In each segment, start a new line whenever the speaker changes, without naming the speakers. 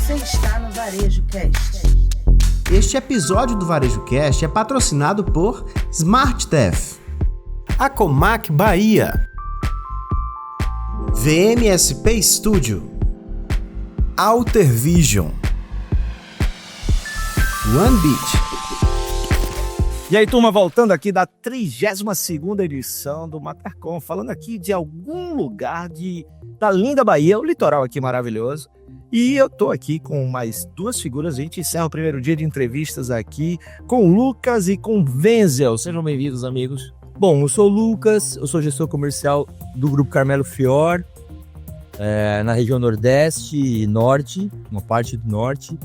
Você está no Varejo Cast.
Este episódio do Varejo Cast é patrocinado por SmartDef, Acomac Bahia, VMSP Studio, Alter Vision, OneBeat.
E aí, turma, voltando aqui da 32ª edição do Matercom, falando aqui de algum lugar da linda Bahia, o litoral aqui maravilhoso. E eu tô aqui com mais duas figuras. A gente encerra o primeiro dia de entrevistas aqui com o Lucas e com o Wenzel. Sejam bem-vindos, amigos. Bom, eu sou o Lucas, eu sou gestor comercial do Grupo Carmelo Fior, na região Nordeste e Norte, uma parte do Norte.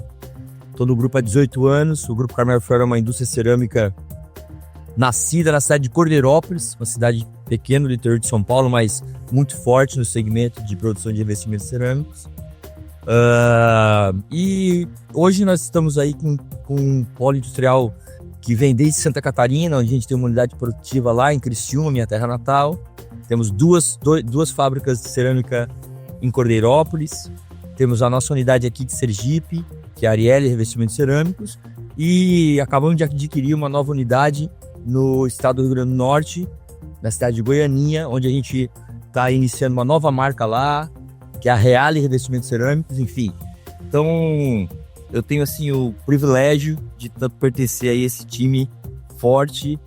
Estou no grupo há 18 anos. O Grupo Carmelo Fior é uma indústria cerâmica nascida na cidade de Cordeirópolis, uma cidade pequena do interior de São Paulo, mas muito forte no segmento de produção de revestimentos cerâmicos. E hoje nós estamos aí com um polo industrial que vem desde Santa Catarina, onde a gente tem uma unidade produtiva lá em Criciúma, minha terra natal. Temos duas fábricas de cerâmica em Cordeirópolis. Temos a nossa unidade aqui de Sergipe, que é a Arielle Revestimentos Cerâmicos. E acabamos de adquirir uma nova unidade no estado do Rio Grande do Norte, na cidade de Goianinha, onde a gente está iniciando uma nova marca lá, que é a Reale Revestimentos Cerâmicos, enfim. Então, eu tenho assim o privilégio de pertencer a esse time forte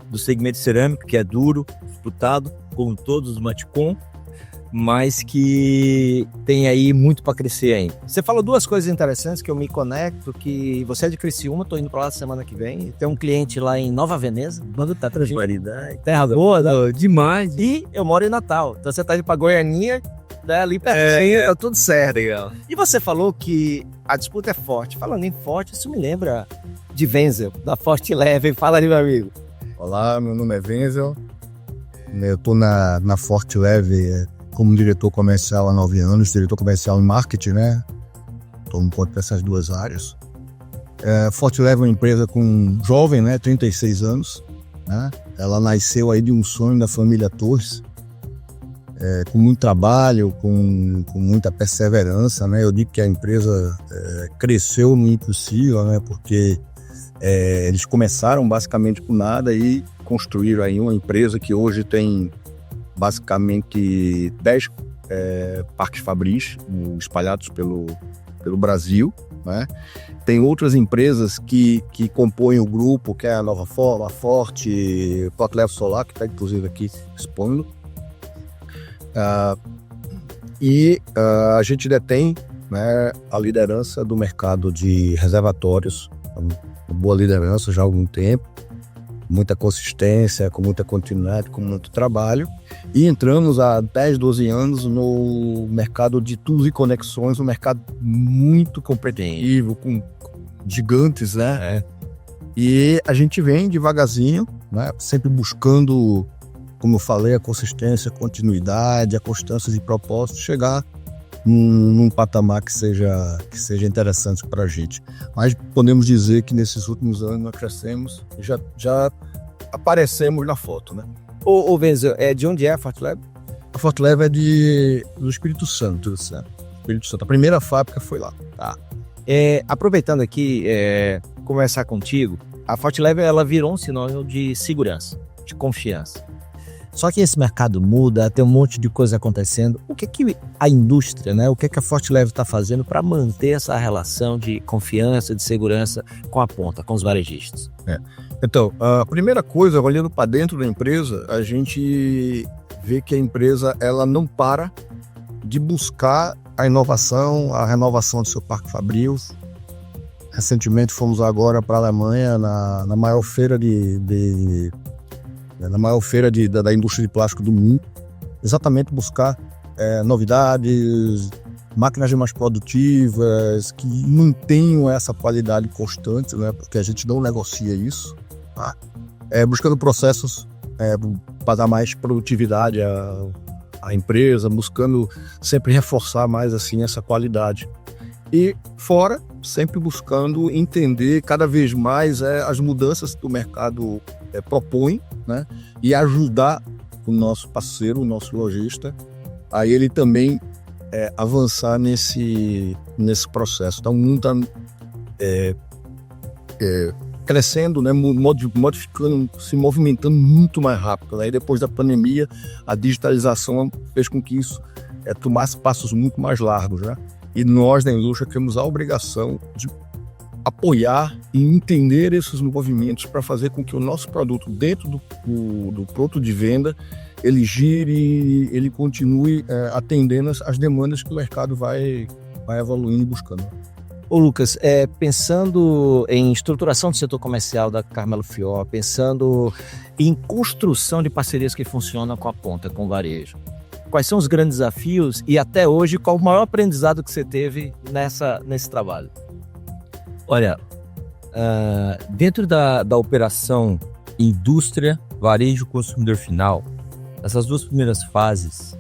do segmento cerâmico, que é duro, disputado, como todos os Matercom, mas que tem aí muito para crescer ainda. Você falou duas coisas interessantes que eu me conecto, que você é de Criciúma, tô indo para lá semana que vem, tem um cliente lá em Nova Veneza, manda tá tranquilidade, terra boa, né? Demais. E eu moro em Natal, então você tá indo para Goianinha, né, ali pertinho. É tudo certo, legal. E você falou que a disputa é forte. Falando em forte, isso me lembra de Wenzel, da Forte Leve. Fala ali, meu amigo.
Olá, meu nome é Wenzel, eu tô na Forte Leve como diretor comercial há 9 anos, diretor comercial em marketing, né? Tomo conta dessas duas áreas. Forte Leve é uma empresa com jovem, né? 36 anos, né? Ela nasceu aí de um sonho da família Torres, com muito trabalho, com muita perseverança, né? Eu digo que a empresa cresceu no impossível, né? Porque eles começaram basicamente com nada e construíram aí uma empresa que hoje tem basicamente 10 parques fabris espalhados pelo Brasil, né? Tem outras empresas que compõem o grupo, que é a Nova Forma, a Forte Leve Solar, que está inclusive aqui expondo. A gente detém, né, a liderança do mercado de reservatórios, uma boa liderança já há algum tempo, muita consistência, com muita continuidade, com muito trabalho. E entramos há 10, 12 anos no mercado de tubos e conexões, um mercado muito competitivo, com gigantes, né? E a gente vem devagarzinho, né, sempre buscando, como eu falei, a consistência, a continuidade, a constância de propósito, chegar num patamar que seja interessante para a gente. Mas podemos dizer que nesses últimos anos nós crescemos e já aparecemos na foto, né?
Ô Wenzel, de onde é a Forte Leve?
A Forte Leve é do Espírito Santo, certo? Espírito Santo. A primeira fábrica foi lá.
Tá. Aproveitando aqui, conversar contigo, a Forte Leve ela virou um sinônimo de segurança, de confiança. Só que esse mercado muda, tem um monte de coisa acontecendo. O que a indústria, né? O que a Forte Leve está fazendo para manter essa relação de confiança, de segurança com a ponta, com os varejistas?
Então, a primeira coisa, olhando para dentro da empresa, a gente vê que a empresa ela não para de buscar a inovação, a renovação do seu parque fabril. Recentemente fomos agora para a Alemanha, na maior feira da indústria de plástico do mundo, exatamente buscar novidades, máquinas mais produtivas, que mantenham essa qualidade constante, né? Porque a gente não negocia isso, tá? Buscando processos para dar mais produtividade à empresa, buscando sempre reforçar mais assim essa qualidade. E fora, sempre buscando entender cada vez mais as mudanças que o mercado propõe, né? E ajudar o nosso parceiro, o nosso lojista, a ele também avançar nesse processo. Então, o mundo está crescendo, né, modificando, se movimentando muito mais rápido. Né? E depois da pandemia, a digitalização fez com que isso tomasse passos muito mais largos. Né? E nós, da indústria, temos a obrigação de apoiar e entender esses movimentos para fazer com que o nosso produto, dentro do produto de venda, ele gire, ele continue atendendo as demandas que o mercado vai evoluindo e buscando.
Ô Lucas, pensando em estruturação do setor comercial da Carmelo Fior, pensando em construção de parcerias que funcionam com a ponta, com o varejo, quais são os grandes desafios e até hoje qual o maior aprendizado que você teve nesse trabalho?
Olha, dentro da operação indústria, varejo, consumidor final, essas duas primeiras fases,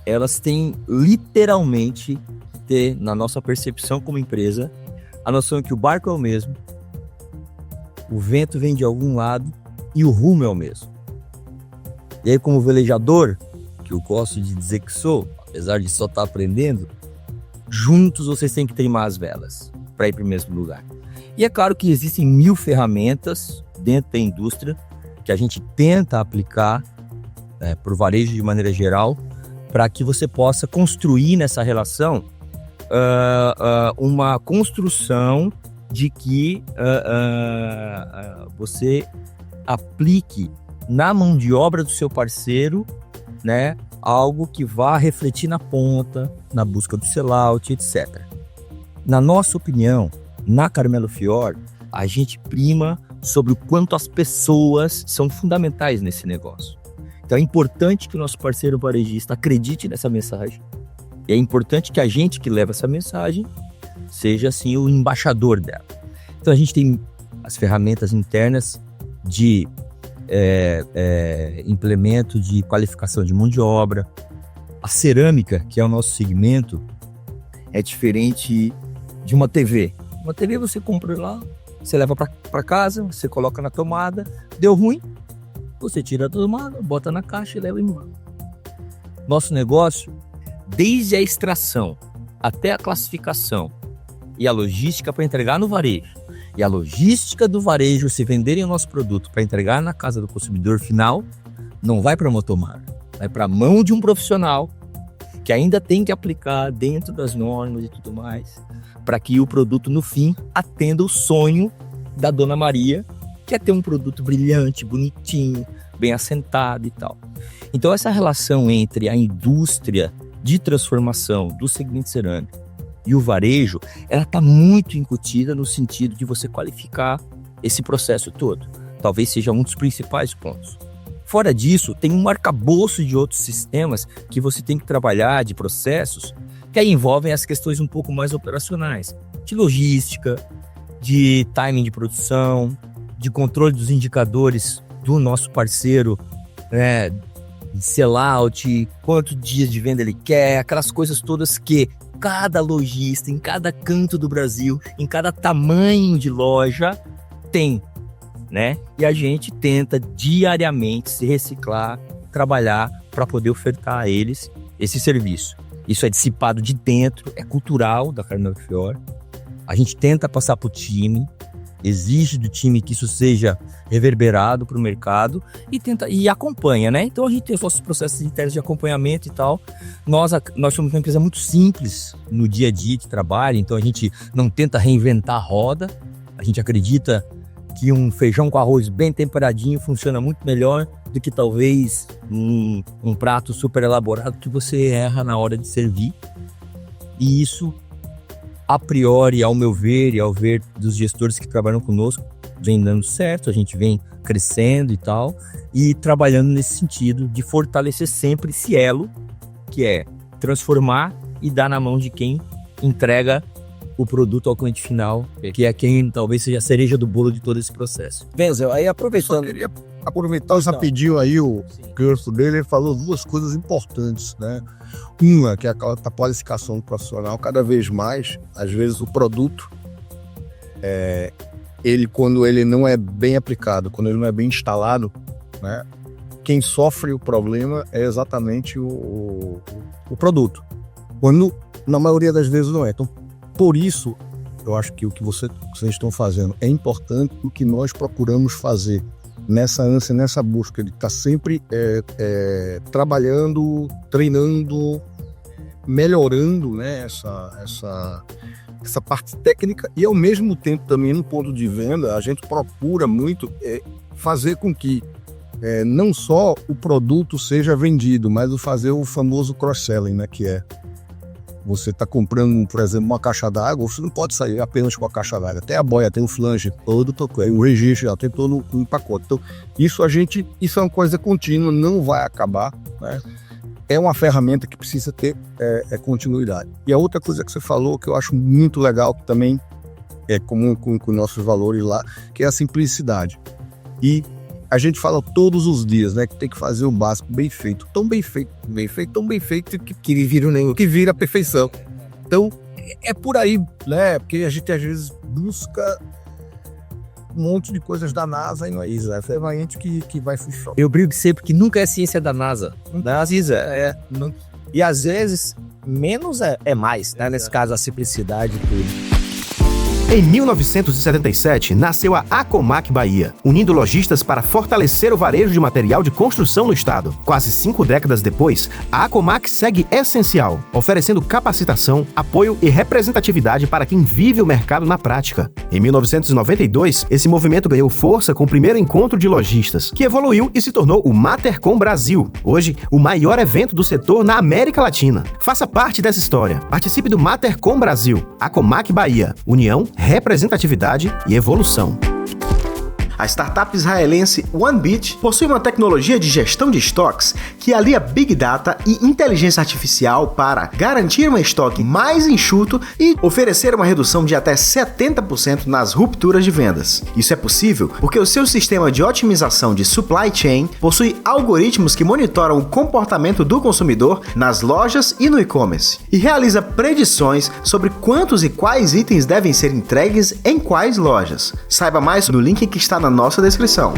elas têm literalmente ter, na nossa percepção como empresa, a noção que o barco é o mesmo, o vento vem de algum lado e o rumo é o mesmo. E aí, como velejador, que eu gosto de dizer que sou, apesar de só estar aprendendo, juntos vocês têm que trimar as velas para ir para o mesmo lugar. E é claro que existem 1000 ferramentas dentro da indústria que a gente tenta aplicar para o varejo de maneira geral, para que você possa construir nessa relação uma construção de que você aplique na mão de obra do seu parceiro, né, algo que vá refletir na ponta, na busca do sellout, etc. Na nossa opinião, na Carmelo Fior, a gente prima sobre o quanto as pessoas são fundamentais nesse negócio. Então é importante que o nosso parceiro varejista acredite nessa mensagem. E é importante que a gente que leva essa mensagem seja assim o embaixador dela. Então a gente tem as ferramentas internas de implemento de qualificação de mão de obra. A cerâmica, que é o nosso segmento, é diferente de uma TV. Uma TV você compra lá, você leva para casa, você coloca na tomada, deu ruim, você tira a tomada, bota na caixa e leva embora. Nosso negócio, desde a extração até a classificação e a logística para entregar no varejo, e a logística do varejo se venderem o nosso produto para entregar na casa do consumidor final, não vai para a motomar, vai para a mão de um profissional que ainda tem que aplicar dentro das normas e tudo mais, para que o produto no fim atenda o sonho da Dona Maria, que é ter um produto brilhante, bonitinho, bem assentado e tal. Então essa relação entre a indústria de transformação do segmento cerâmico e o varejo, ela está muito incutida no sentido de você qualificar esse processo todo. Talvez seja um dos principais pontos. Fora disso, tem um arcabouço de outros sistemas que você tem que trabalhar, de processos, que aí envolvem as questões um pouco mais operacionais, de logística, de timing de produção, de controle dos indicadores do nosso parceiro, né, de sellout, quantos dias de venda ele quer, aquelas coisas todas que cada lojista, em cada canto do Brasil, em cada tamanho de loja, tem, né? E a gente tenta diariamente se reciclar, trabalhar para poder ofertar a eles esse serviço. Isso é dissipado de dentro, é cultural da Carmelo Fior. A gente tenta passar para o time, exige do time que isso seja reverberado para o mercado e acompanha, né? Então a gente tem os nossos processos internos de acompanhamento e tal. Nós somos uma empresa muito simples no dia a dia de trabalho, então a gente não tenta reinventar a roda. A gente acredita que um feijão com arroz bem temperadinho funciona muito melhor do que talvez um prato super elaborado que você erra na hora de servir. E isso, a priori, ao meu ver e ao ver dos gestores que trabalham conosco, vem dando certo, a gente vem crescendo e tal, e trabalhando nesse sentido de fortalecer sempre esse elo, que é transformar e dar na mão de quem entrega o produto ao cliente final, que é quem talvez seja a cereja do bolo de todo esse processo.
Wenzel, aí aproveitando...
Só queria aproveitar o rapidinho aí, o curso dele, ele falou duas coisas importantes, né? Uma, que é a qualificação do profissional. Cada vez mais, às vezes o produto, quando ele não é bem aplicado, quando ele não é bem instalado, né? quem sofre o problema é exatamente o produto. Quando, na maioria das vezes, não é. Então, por isso, eu acho que o que vocês estão fazendo é importante, o que nós procuramos fazer nessa ânsia, nessa busca de estar sempre trabalhando, treinando, melhorando, né, essa parte técnica, e ao mesmo tempo também no ponto de venda a gente procura muito fazer com que não só o produto seja vendido, mas fazer o famoso cross-selling, né, que é você está comprando, por exemplo, uma caixa d'água, você não pode sair apenas com a caixa d'água. Até a boia tem o flange todo, o registro já tem todo um pacote. Então, isso é uma coisa contínua, não vai acabar, né? É uma ferramenta que precisa ter continuidade. E a outra coisa que você falou, que eu acho muito legal, que também é comum com nossos valores lá, que é a simplicidade. E a gente fala todos os dias, né, que tem que fazer o básico bem feito, tão bem feito, que vira a perfeição. Então, é por aí, né, porque a gente às vezes busca um monte de coisas da NASA e não é isso, é a gente que vai funcionar.
Eu brigo sempre que nunca é ciência da NASA. Da NASA e às vezes, menos é mais, né? Nesse caso, a simplicidade e tudo.
Em 1977, nasceu a Acomac Bahia, unindo lojistas para fortalecer o varejo de material de construção no estado. Quase 5 décadas depois, a Acomac segue essencial, oferecendo capacitação, apoio e representatividade para quem vive o mercado na prática. Em 1992, esse movimento ganhou força com o primeiro encontro de lojistas, que evoluiu e se tornou o Matercom Brasil, hoje o maior evento do setor na América Latina. Faça parte dessa história. Participe do Matercom Brasil, Acomac Bahia, união, representatividade e evolução. A startup israelense OneBit possui uma tecnologia de gestão de estoques que alia Big Data e inteligência artificial para garantir um estoque mais enxuto e oferecer uma redução de até 70% nas rupturas de vendas. Isso é possível porque o seu sistema de otimização de supply chain possui algoritmos que monitoram o comportamento do consumidor nas lojas e no e-commerce e realiza predições sobre quantos e quais itens devem ser entregues em quais lojas. Saiba mais no link que está na nossa descrição.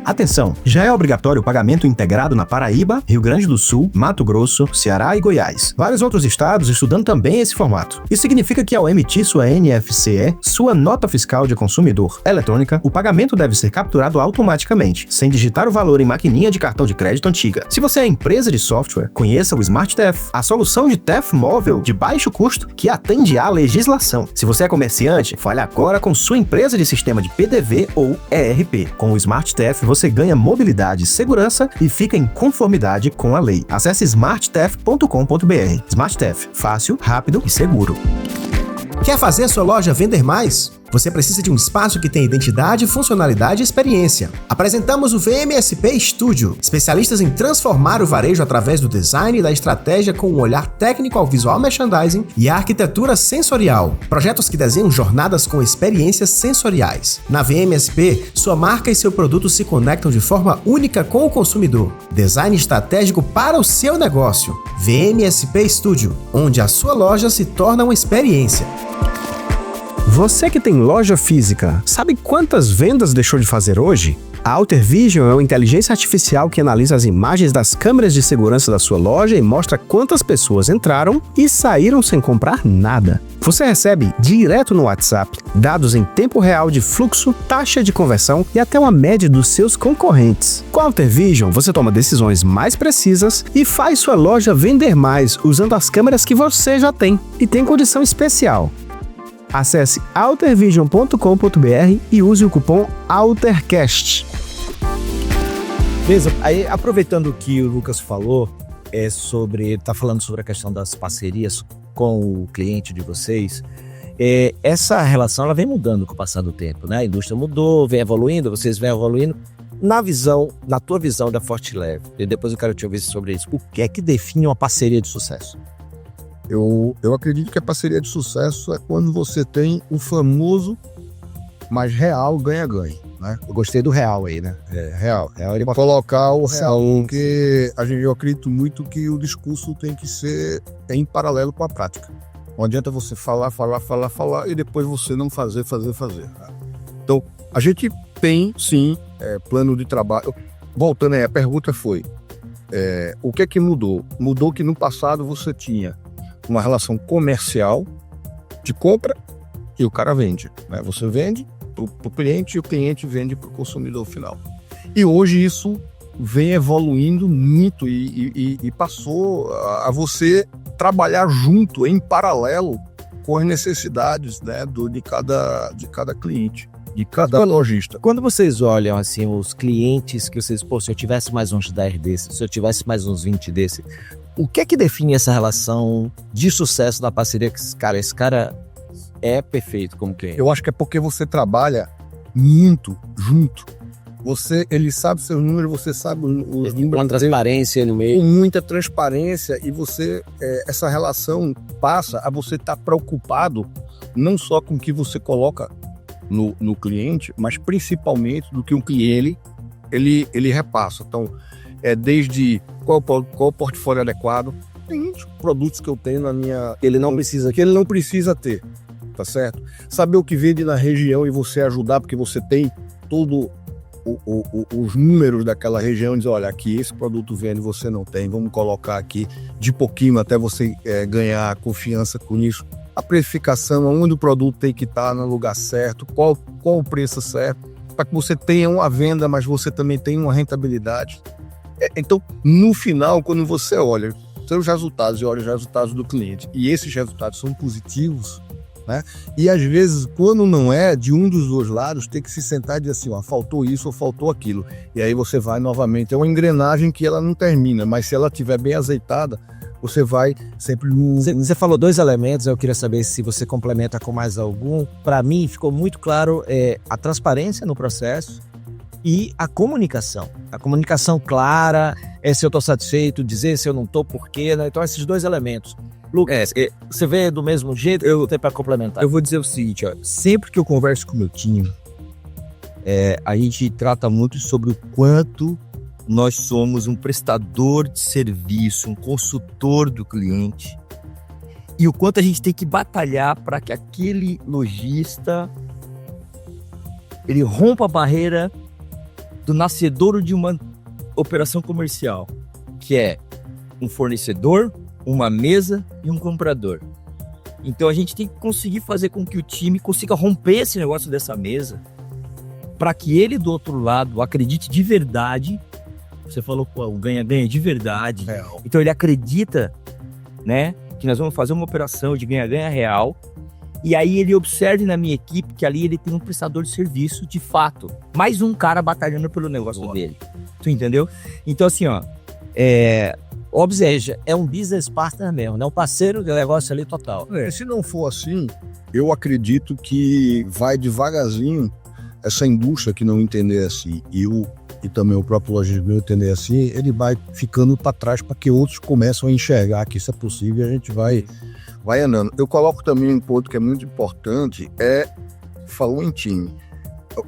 Atenção! Já é obrigatório o pagamento integrado na Paraíba, Rio Grande do Sul, Mato Grosso, Ceará e Goiás. Vários outros estados estudando também esse formato. Isso significa que ao emitir sua NFCE, sua nota fiscal de consumidor eletrônica, o pagamento deve ser capturado automaticamente, sem digitar o valor em maquininha de cartão de crédito antiga. Se você é empresa de software, conheça o SmartTEF, a solução de TEF móvel de baixo custo que atende à legislação. Se você é comerciante, fale agora com sua empresa de sistema de PDV ou ERP. Com o SmartTEF, você ganha mobilidade, segurança e fica em conformidade com a lei. Acesse smarttef.com.br. SmartTEF, fácil, rápido e seguro. Quer fazer sua loja vender mais? Você precisa de um espaço que tenha identidade, funcionalidade e experiência. Apresentamos o VMSP Studio, especialistas em transformar o varejo através do design e da estratégia com um olhar técnico ao visual merchandising e à arquitetura sensorial. Projetos que desenham jornadas com experiências sensoriais. Na VMSP, sua marca e seu produto se conectam de forma única com o consumidor. Design estratégico para o seu negócio. VMSP Studio, onde a sua loja se torna uma experiência. Você que tem loja física, sabe quantas vendas deixou de fazer hoje? A Alter Vision é uma inteligência artificial que analisa as imagens das câmeras de segurança da sua loja e mostra quantas pessoas entraram e saíram sem comprar nada. Você recebe direto no WhatsApp dados em tempo real de fluxo, taxa de conversão e até uma média dos seus concorrentes. Com a Alter Vision, você toma decisões mais precisas e faz sua loja vender mais usando as câmeras que você já tem. E tem condição especial. Acesse altervision.com.br e use o cupom ALTERCAST.
Beleza, aí aproveitando o que o Lucas falou, tá falando sobre a questão das parcerias com o cliente de vocês, essa relação ela vem mudando com o passar do tempo, né? A indústria mudou, vem evoluindo, vocês vêm evoluindo. Na tua visão da Fortileve, e depois eu quero te ouvir sobre isso, o que é que define uma parceria de sucesso?
Eu acredito que a parceria de sucesso é quando você tem o famoso, mas real ganha-ganha, né?
Eu gostei do real aí, né?
Real. Ele pode colocar o real, porque eu acredito muito que o discurso tem que ser em paralelo com a prática. Não adianta você falar e depois você não fazer. Então, a gente tem, sim, plano de trabalho. voltando aí, a pergunta foi, o que é que mudou? Mudou que no passado você tinha uma relação comercial de compra e o cara vende, né? Você vende para o cliente e o cliente vende para o consumidor final. E hoje isso vem evoluindo muito e passou a você trabalhar junto, em paralelo, com as necessidades, né, de cada cliente, de cada lojista.
Quando vocês olham assim os clientes que vocês, pô, se eu tivesse mais uns 10 desses, se eu tivesse mais uns 20 desses, o que é que define essa relação de sucesso da parceria que esse cara é perfeito como cliente?
Eu acho que é porque você trabalha muito junto. Ele sabe seus números, você sabe os números.
Com transparência no meio.
Com muita transparência, e você, essa relação passa a você estar preocupado não só com o que você coloca no cliente, mas principalmente do que o cliente ele repassa. Então, desde qual o portfólio adequado, tem produtos que eu tenho na minha... que ele não precisa ter, tá certo? Saber o que vende na região e você ajudar, porque você tem todo os números daquela região, dizer, olha, aqui esse produto vende, você não tem, vamos colocar aqui de pouquinho até você ganhar confiança com isso. A precificação, onde o produto tem que estar no lugar certo, qual o preço certo, para que você tenha uma venda, mas você também tenha uma rentabilidade. Então, no final, quando você olha seus resultados e olha os resultados do cliente, e esses resultados são positivos, né? E às vezes, quando não é, de um dos dois lados, tem que se sentar e dizer assim, ó, faltou isso ou faltou aquilo. E aí você vai novamente. É uma engrenagem que ela não termina, mas se ela estiver bem azeitada, você vai sempre...
Você falou 2 elementos, eu queria saber se você complementa com mais algum. Para mim, ficou muito claro a transparência no processo e a comunicação. A comunicação clara, se eu estou satisfeito, dizer se eu não estou, por quê, né? Então, esses 2 elementos. Lucas, você vê do mesmo jeito? Eu tenho para complementar.
Eu vou dizer o seguinte, ó, sempre que eu converso com o meu time, a gente trata muito sobre o quanto nós somos um prestador de serviço, um consultor do cliente, e o quanto a gente tem que batalhar para que aquele lojista ele rompa a barreira do nascedouro de uma operação comercial, que é um fornecedor, uma mesa e um comprador. Então a gente tem que conseguir fazer com que o time consiga romper esse negócio dessa mesa, para que ele do outro lado acredite de verdade. Você falou, pô, o ganha-ganha de verdade.
Real.
Então ele acredita, né, que nós vamos fazer uma operação de ganha-ganha real, e aí ele observe na minha equipe que ali ele tem um prestador de serviço de fato, mais um cara batalhando pelo negócio dele. Tu entendeu? Então assim, ó,
ou seja, é um business partner mesmo, né? Um parceiro de negócio ali total.
Se não for assim, eu acredito que vai devagarzinho essa indústria que não entender assim, e também o próprio lojista meu entender assim, ele vai ficando para trás para que outros começam a enxergar que isso é possível e a gente vai andando. Eu coloco também um ponto que é muito importante, falou em time.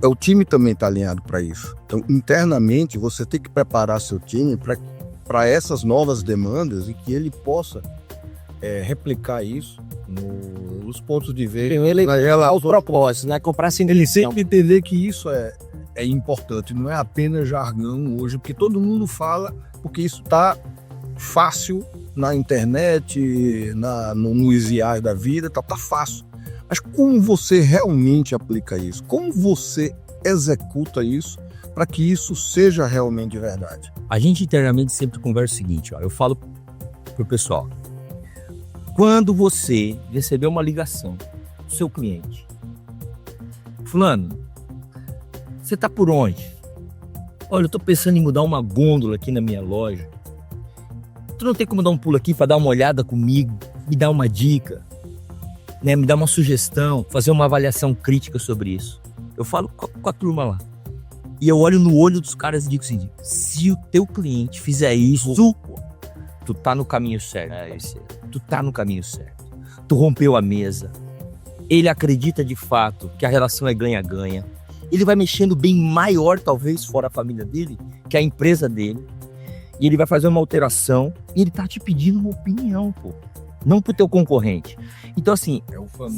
O time também está alinhado para isso. Então, internamente, você tem que preparar seu time para essas novas demandas e que ele possa replicar isso nos pontos de vista.
Aos propósitos, né? Comprar assim.
Ele sempre entender que isso é importante, não é apenas jargão hoje, porque todo mundo fala, porque isso está fácil na internet, nos IAs da vida, tá fácil. Mas como você realmente aplica isso? Como você executa isso para que isso seja realmente verdade?
A gente internamente sempre conversa o seguinte, ó, eu falo pro pessoal, quando você receber uma ligação do seu cliente, fulano, você tá por onde? Olha, eu tô pensando em mudar uma gôndola aqui na minha loja. Tu não tem como dar um pulo aqui para dar uma olhada comigo, me dar uma dica, né? Me dar uma sugestão, fazer uma avaliação crítica sobre isso. Eu falo com a turma lá. E eu olho no olho dos caras e digo assim, se o teu cliente fizer isso, tu tá no caminho certo. Tu tá no caminho certo. Tu rompeu a mesa. Ele acredita de fato que a relação é ganha-ganha. Ele vai mexendo bem maior, talvez, fora a família dele, que a empresa dele. E ele vai fazer uma alteração e ele tá te pedindo uma opinião, pô. não pro teu concorrente. Então, assim,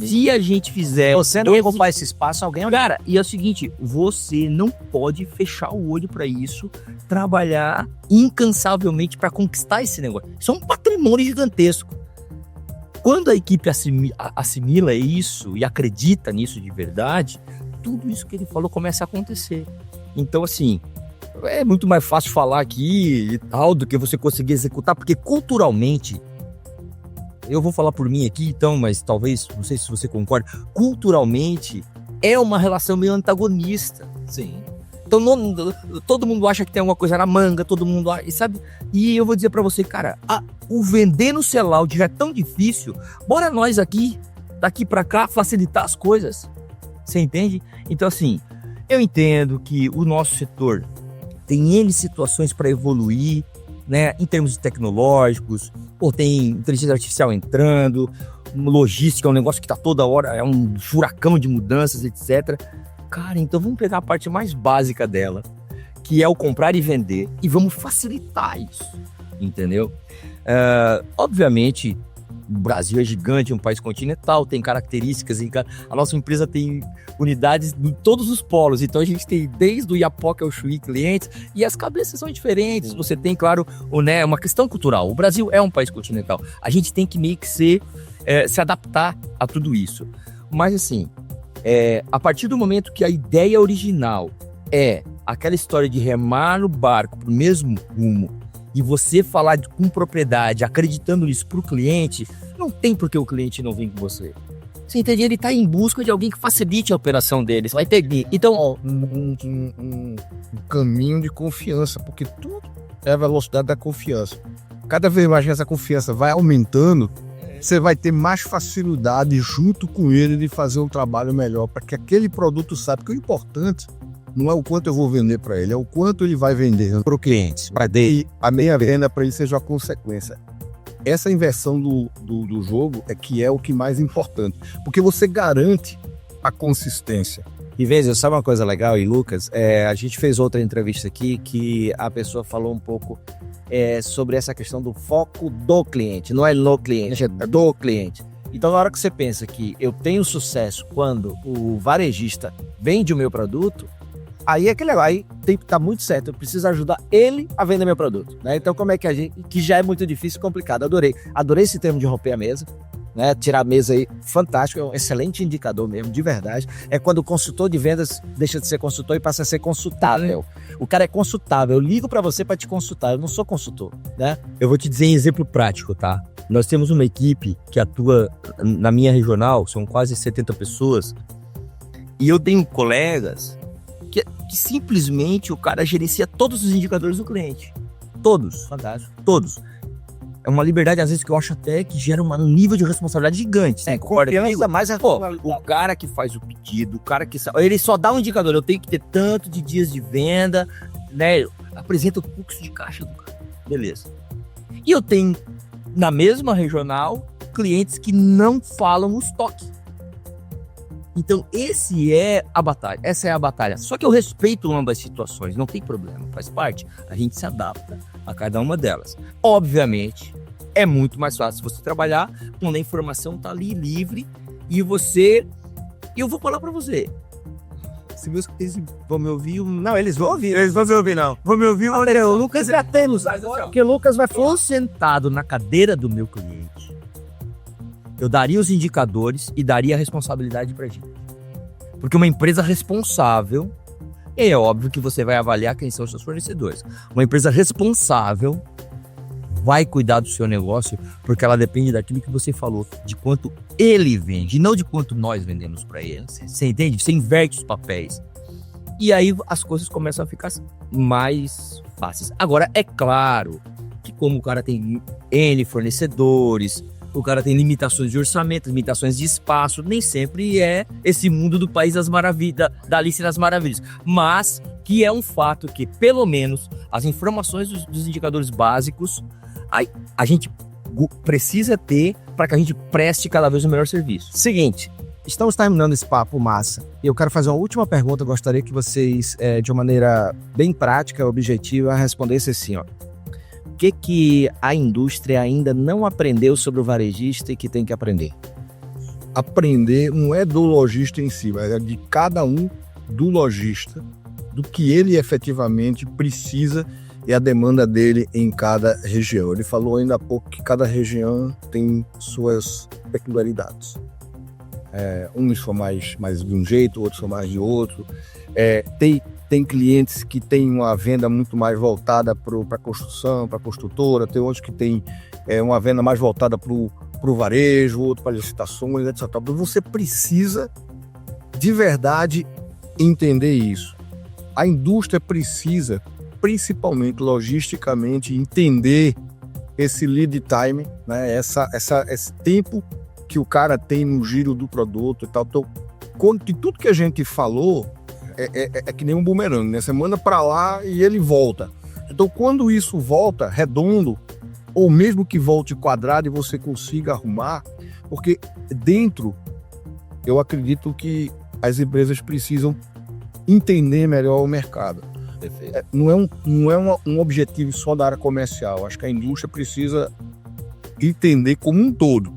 se a gente fizer...
Você não ocupar esse espaço, alguém...
Cara, e é o seguinte, você não pode fechar o olho para isso, trabalhar incansavelmente para conquistar esse negócio. Isso é um patrimônio gigantesco. Quando a equipe assimila isso e acredita nisso de verdade, tudo isso que ele falou começa a acontecer. Então, assim, é muito mais fácil falar aqui e tal do que você conseguir executar, porque culturalmente, eu vou falar por mim aqui então, mas talvez, não sei se você concorda, culturalmente é uma relação meio antagonista.
Sim.
Então todo mundo acha que tem alguma coisa na manga, todo mundo acha, sabe? E eu vou dizer pra você, cara, o vender no sellout já é tão difícil, bora nós aqui, daqui pra cá, facilitar as coisas. Você entende? Então assim, eu entendo que o nosso setor tem N situações para evoluir, né, em termos tecnológicos, ou tem inteligência artificial entrando, logística é um negócio que tá toda hora, é um furacão de mudanças, etc. Cara, então vamos pegar a parte mais básica dela, que é o comprar e vender, e vamos facilitar isso, entendeu? Obviamente, o Brasil é gigante, é um país continental, tem características, a nossa empresa tem unidades em todos os polos, então a gente tem desde o Iapoca ao Chuí clientes, e as cabeças são diferentes, você tem, claro, uma questão cultural, o Brasil é um país continental, a gente tem que meio que se adaptar a tudo isso, mas assim, a partir do momento que a ideia original é aquela história de remar no barco pro mesmo rumo, e você falar com propriedade, acreditando nisso pro cliente, não tem por que o cliente não vir com você. Você entende? Ele tá em busca de alguém que facilite a operação dele. Você vai ter que... Então,
um caminho de confiança, porque tudo é a velocidade da confiança. Cada vez mais essa confiança vai aumentando, você vai ter mais facilidade junto com ele de fazer um trabalho melhor, para que aquele produto saiba que o importante não é o quanto eu vou vender para ele, é o quanto ele vai vender para o cliente, para dele. A meia venda para ele seja a consequência. Essa inversão do jogo é que é o que mais importante, porque você garante a consistência.
E Wenzel, sabe uma coisa legal? E Lucas, a gente fez outra entrevista aqui que a pessoa falou um pouco sobre essa questão do foco do cliente, não é no cliente, é do cliente. Então, na hora que você pensa que eu tenho sucesso quando o varejista vende o meu produto, aí é que legal, aí tem que estar muito certo, eu preciso ajudar ele a vender meu produto, né? Então como é que a gente, que já é muito difícil e complicado, adorei esse termo de romper a mesa, né? Tirar a mesa aí, fantástico, é um excelente indicador mesmo, de verdade, é quando o consultor de vendas deixa de ser consultor e passa a ser consultável, o cara é consultável, eu ligo para você para te consultar, eu não sou consultor, né?
Eu vou te dizer em exemplo prático, tá? Nós temos uma equipe que atua na minha regional, são quase 70 pessoas, e eu tenho colegas que simplesmente o cara gerencia todos os indicadores do cliente. Todos.
Fantástico.
Todos. É uma liberdade, às vezes, que eu acho até que gera um nível de responsabilidade gigante.
Confiança mais
o cara que faz o pedido, o cara que... Ele só dá um indicador, eu tenho que ter tanto de dias de venda, né? Apresenta o fluxo de caixa do cara. Beleza. E eu tenho, na mesma regional, clientes que não falam o estoque. Então, essa é a batalha. Só que eu respeito ambas as situações, não tem problema, faz parte. A gente se adapta a cada uma delas. Obviamente, é muito mais fácil você trabalhar quando a informação tá ali livre e você... E eu vou falar pra você. Se meus clientes vão me ouvir... Não, eles vão ouvir, eles vão me ouvir, não. Vão me ouvir, olha, o Lucas já temos agora, porque o Lucas vai for sentado na cadeira do meu cliente. Eu daria os indicadores e daria a responsabilidade pra gente. Porque uma empresa responsável, é óbvio que você vai avaliar quem são os seus fornecedores. Uma empresa responsável vai cuidar do seu negócio porque ela depende daquilo que você falou, de quanto ele vende, e não de quanto nós vendemos para ele. Você entende? Você inverte os papéis. E aí as coisas começam a ficar mais fáceis. Agora, é claro que como o cara tem N fornecedores, o cara tem limitações de orçamento, limitações de espaço, nem sempre é esse mundo do País das Maravilhas, da Alice das Maravilhas, mas que é um fato que, pelo menos, as informações dos indicadores básicos, a gente precisa ter para que a gente preste cada vez um melhor serviço.
Seguinte, estamos terminando esse papo massa, e eu quero fazer uma última pergunta, eu gostaria que vocês, de uma maneira bem prática, objetiva, respondessem assim, ó. que a indústria ainda não aprendeu sobre o varejista e que tem que aprender?
Aprender não é do lojista em si, mas é de cada um do lojista, do que ele efetivamente precisa e a demanda dele em cada região. Ele falou ainda há pouco que cada região tem suas peculiaridades. Uns são mais de um jeito, outros são mais de outro. Tem clientes que têm uma venda muito mais voltada para a construção, para a construtora, tem outros que têm uma venda mais voltada para o varejo, outro para licitações, etc. Então você precisa de verdade entender isso. A indústria precisa, principalmente logisticamente, entender esse lead time, né? Esse tempo que o cara tem no giro do produto e tal. Então, tudo que a gente falou é que nem um bumerangue, né? Você manda para lá e ele volta. Então, quando isso volta redondo, ou mesmo que volte quadrado e você consiga arrumar, porque dentro, eu acredito que as empresas precisam entender melhor o mercado. Não é um objetivo só da área comercial. Acho que a indústria precisa entender como um todo.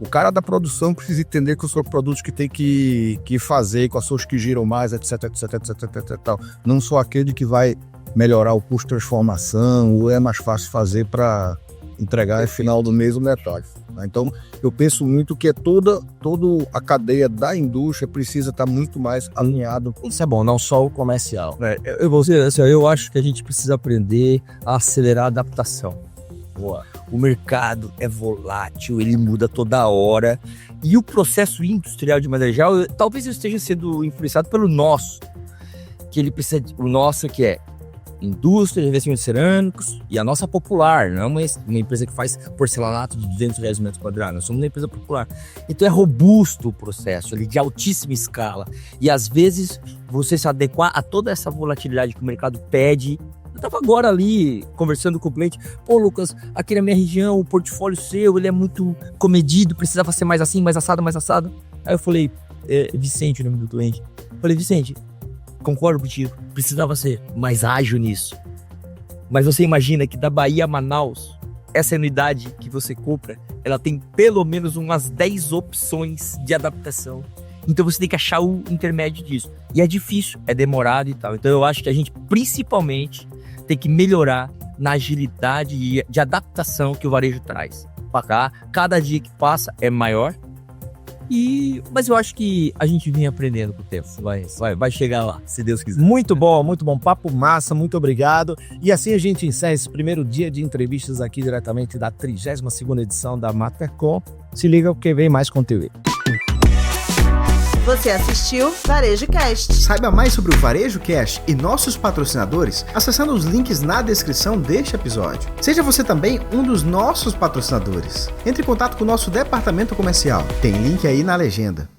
O cara da produção precisa entender que os seus produtos que tem que fazer, com as suas que giram mais, etc, etc, etc, etc, tal. Não só aquele que vai melhorar o custo de transformação, ou é mais fácil fazer para entregar no final do mês o metade. Então, eu penso muito que toda a cadeia da indústria precisa estar muito mais alinhado.
Isso é bom, não só o comercial.
Eu vou dizer assim, eu acho que a gente precisa aprender a acelerar a adaptação.
Boa.
O mercado é volátil, ele muda toda hora. E o processo industrial de maneira geral, talvez eu esteja sendo influenciado pelo nosso. Que ele precisa, o nosso que é indústria de investimentos cerâmicos e a nossa popular, não é uma empresa que faz porcelanato de 200 reais metro quadrado, nós somos uma empresa popular. Então é robusto o processo, ele é de altíssima escala. E às vezes você se adequar a toda essa volatilidade que o mercado pede. Eu estava agora ali conversando com o cliente, pô Lucas, aqui na minha região o portfólio seu, ele é muito comedido, precisava ser mais assim, mais assado, mais assado. Aí eu falei, Vicente, o nome do cliente, eu falei, Vicente, concordo contigo, precisava ser mais ágil nisso. Mas você imagina que da Bahia a Manaus, essa unidade que você compra, ela tem pelo menos umas 10 opções de adaptação. Então você tem que achar o intermédio disso. E é difícil, é demorado e tal. Então eu acho que a gente principalmente tem que melhorar na agilidade e de adaptação que o varejo traz. Cada dia que passa é maior. Mas eu acho que a gente vem aprendendo com o tempo. Vai chegar lá, se Deus quiser.
Muito bom. Papo massa, muito obrigado. E assim a gente encerra esse primeiro dia de entrevistas aqui diretamente da 32ª edição da Matercom. Se liga porque vem mais conteúdo.
Você assistiu Varejo Cast.
Saiba mais sobre o Varejo Cast e nossos patrocinadores acessando os links na descrição deste episódio. Seja você também um dos nossos patrocinadores. Entre em contato com o nosso departamento comercial. Tem link aí na legenda.